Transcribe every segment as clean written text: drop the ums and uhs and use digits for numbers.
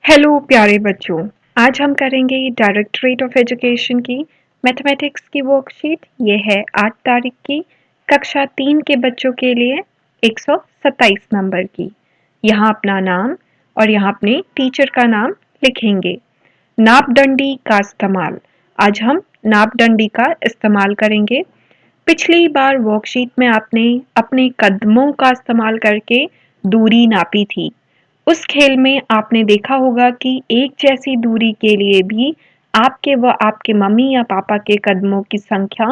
Hello प्यारे बच्चों। आज हम करेंगे डायरेक्टरेट ऑफ एजुकेशन की मैथमेटिक्स की वर्कशीट। ये है 8 तारीख की कक्षा 3 के बच्चों के लिए 127 नंबर की। यहाँ अपना नाम और यहाँ अपने टीचर का नाम लिखेंगे। नापदंडी का इस्तेमाल। आज हम नापदंडी का इस्तेमाल करेंगे। पिछली बार वर्कशीट में आपने अपने कदमों का इस्तेमाल करके दूरी नापी थी। उस खेल में आपने देखा होगा कि एक जैसी दूरी के लिए भी आपके व आपके मम्मी या पापा के कदमों की संख्या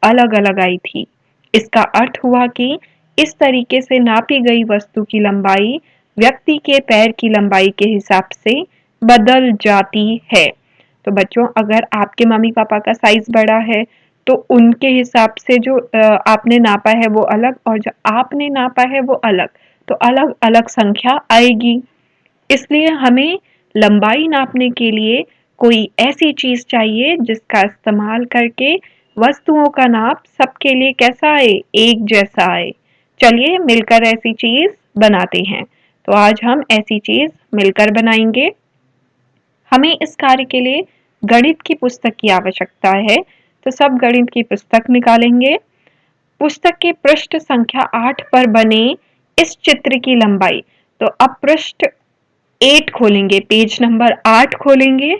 अलग-अलग आई थी। इसका अर्थ हुआ कि इस तरीके से नापी गई वस्तु की लंबाई व्यक्ति के पैर की लंबाई के हिसाब से बदल जाती है। तो बच्चों, अगर आपके मम्मी पापा का साइज बड़ा है तो उनके हिसाब से जो आपने नापा है वो अलग और जो आपने नापा है वो अलग, तो अलग अलग संख्या आएगी। इसलिए हमें लंबाई नापने के लिए कोई ऐसी चीज चाहिए जिसका इस्तेमाल करके वस्तुओं का नाप सबके लिए कैसा आए, एक जैसा आए। चलिए मिलकर ऐसी चीज बनाते हैं। तो आज हम ऐसी चीज मिलकर बनाएंगे। हमें इस कार्य के लिए गणित की पुस्तक की आवश्यकता है, तो सब गणित की पुस्तक निकालेंगे। पुस्तक के पृष्ठ संख्या 8 पर बने इस चित्र की लंबाई। तो अब पृष्ठ 8 खोलेंगे, पेज नंबर 8 खोलेंगे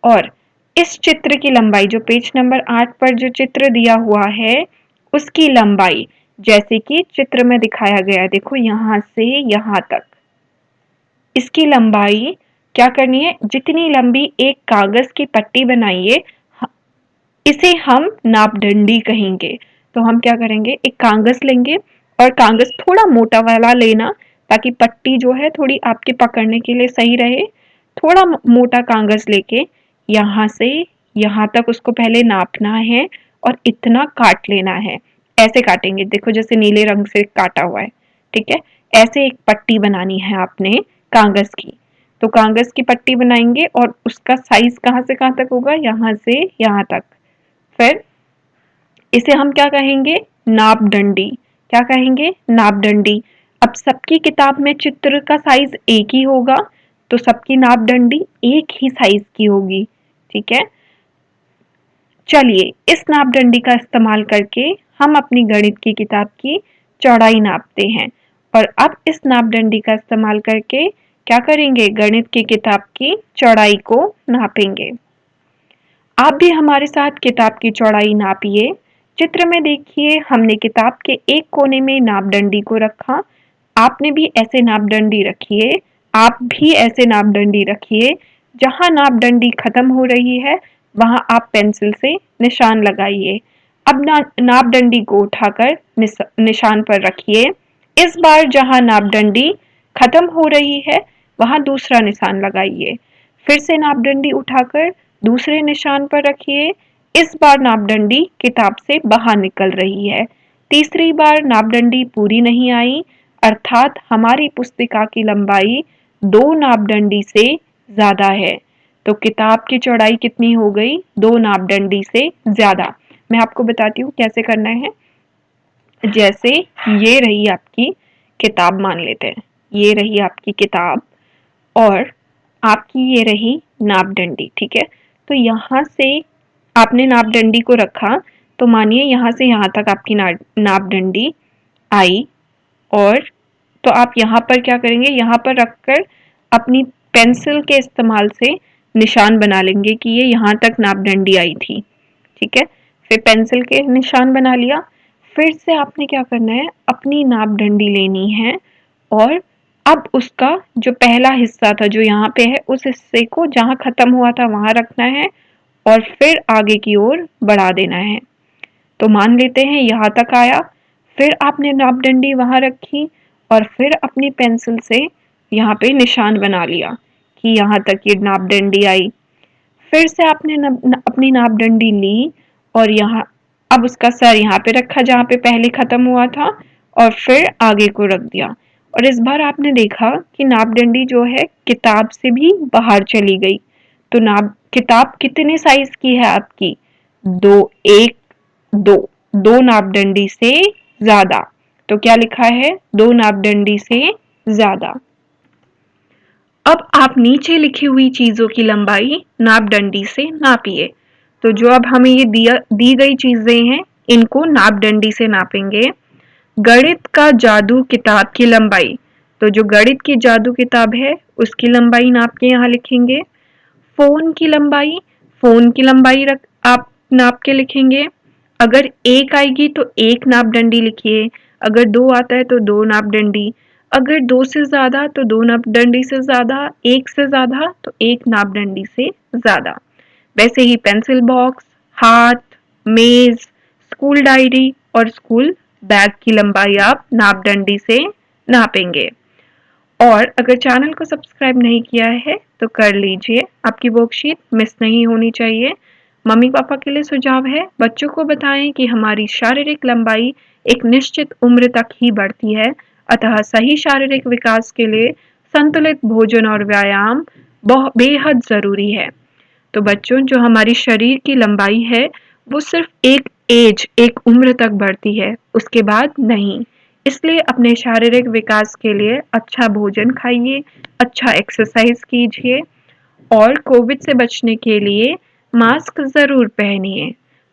और इस चित्र की लंबाई, जो पेज नंबर 8 पर जो चित्र दिया हुआ है उसकी लंबाई जैसे कि चित्र में दिखाया गया है, देखो यहां से यहां तक इसकी लंबाई क्या करनी है, जितनी लंबी एक कागज की पट्टी बनाइए इसे हम नापदंडी कहेंगे। तो हम क्या करेंगे, एक कागज लेंगे और कागज थोड़ा मोटा वाला लेना ताकि पट्टी जो है थोड़ी आपके पकड़ने के लिए सही रहे। थोड़ा मोटा कागज लेके यहाँ से यहाँ तक उसको पहले नापना है और इतना काट लेना है। ऐसे काटेंगे, देखो जैसे नीले रंग से काटा हुआ है, ठीक है। ऐसे एक पट्टी बनानी है आपने कागज की। तो कागज की पट्टी बनाएंगे और उसका साइज कहाँ से कहाँ तक होगा, यहाँ से यहाँ तक। फिर इसे हम क्या कहेंगे, नापदंडी। क्या कहेंगे, नापदंडी। अब सबकी किताब में चित्र का साइज एक ही होगा तो सबकी नापदंडी एक ही साइज की होगी, ठीक है। चलिए इस नापदंडी का इस्तेमाल करके हम अपनी गणित की किताब की चौड़ाई नापते हैं। और अब इस नापदंडी का इस्तेमाल करके क्या करेंगे, गणित की किताब की चौड़ाई को नापेंगे। आप भी हमारे साथ किताब की चौड़ाई नापिए। चित्र में देखिए हमने किताब के एक कोने में नापदंडी को रखा। आपने भी ऐसे नापदंडी रखिए। आप भी ऐसे नापदंडी रखिए। जहां नापदंडी खत्म हो रही है वहां आप पेंसिल से निशान लगाइए। अब नापदंडी को उठाकर निशान पर रखिए। इस बार जहां नापदंडी खत्म हो रही है वहां दूसरा निशान लगाइए। फिर से नापदंडी उठाकर दूसरे निशान पर रखिए। इस बार नापदंडी किताब से बाहर निकल रही है। तीसरी बार नापदंडी पूरी नहीं आई, अर्थात हमारी पुस्तिका की लंबाई 2 नापदंडी से ज्यादा है। तो किताब की चौड़ाई कितनी हो गई, 2 नापदंडी से ज्यादा। मैं आपको बताती हूँ कैसे करना है। जैसे ये रही आपकी किताब, मान लेते हैं ये रही आपकी किताब और आपकी ये रही नापदंडी, ठीक है। तो यहाँ से आपने नापदंडी को रखा, तो मानिए यहाँ से यहाँ तक आपकी नापदंडी आई और तो आप यहाँ पर क्या करेंगे, यहाँ पर रखकर अपनी पेंसिल के इस्तेमाल से निशान बना लेंगे कि ये यहाँ तक नापदंडी आई थी, ठीक है। फिर पेंसिल के निशान बना लिया। फिर से आपने क्या करना है, अपनी नापदंडी लेनी है और अब उसका जो पहला हिस्सा था जो यहाँ पे है उस हिस्से को जहाँ खत्म हुआ था वहां रखना है और फिर आगे की ओर बढ़ा देना है। तो मान लेते हैं यहाँ तक आया। फिर आपने नापदंडी वहां रखी और फिर अपनी पेंसिल से यहाँ पे निशान बना लिया कि यहाँ तक ये नापदंडी आई। फिर से आपने अपनी नापदंडी ली और यहाँ अब उसका सर यहाँ पे रखा जहाँ पे पहले खत्म हुआ था और फिर आगे को रख दिया। और इस बार आपने देखा कि नापदंडी जो है किताब से भी बाहर चली गई। तो नाप किताब कितने साइज की है आपकी, दो, एक, दो, दो नापदंडी से ज्यादा। तो क्या लिखा है, 2 नापदंडी से ज्यादा। अब आप आप नीचे लिखी हुई चीज़ों की लंबाई नाप डंडी से नापिए। तो जो अब हमें ये दी गई चीज़ें हैं, इनको नाप डंडी से नापेंगे। गणित का जादू किताब की लंबाई, तो जो गणित की जादू किताब है उसकी लंबाई नाप के यहाँ लिखेंगे। फ़ोन की लंबाई, फ़ोन की लंबाई आप नाप के लिखेंगे। अगर 1 आएगी तो 1 नाप डंडी लिखिए, अगर 2 आता है तो 2 नाप डंडी, अगर 2 से ज़्यादा तो 2 नाप डंडी से ज़्यादा, 1 से ज़्यादा तो 1 नाप डंडी से ज़्यादा। वैसे ही पेंसिल बॉक्स, हाथ, मेज़, स्कूल डायरी और स्कूल बैग की लंबाई आप नाप डंडी से नापेंगे। और अगर चैनल को सब्सक्राइब नहीं किया है तो कर लीजिए, आपकी वर्कशीट मिस नहीं होनी चाहिए। मम्मी पापा के लिए सुझाव है, बच्चों को बताएं कि हमारी शारीरिक लंबाई एक निश्चित उम्र तक ही बढ़ती है, अतः सही शारीरिक विकास के लिए संतुलित भोजन और व्यायाम बेहद ज़रूरी है। तो बच्चों, जो हमारी शरीर की लंबाई है वो सिर्फ एक उम्र तक बढ़ती है, उसके बाद नहीं। इसलिए अपने शारीरिक विकास के लिए अच्छा भोजन खाइए, अच्छा एक्सरसाइज कीजिए और कोविड से बचने के लिए मास्क ज़रूर पहनिए।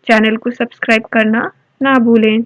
चैनल को सब्सक्राइब करना ना भूलें।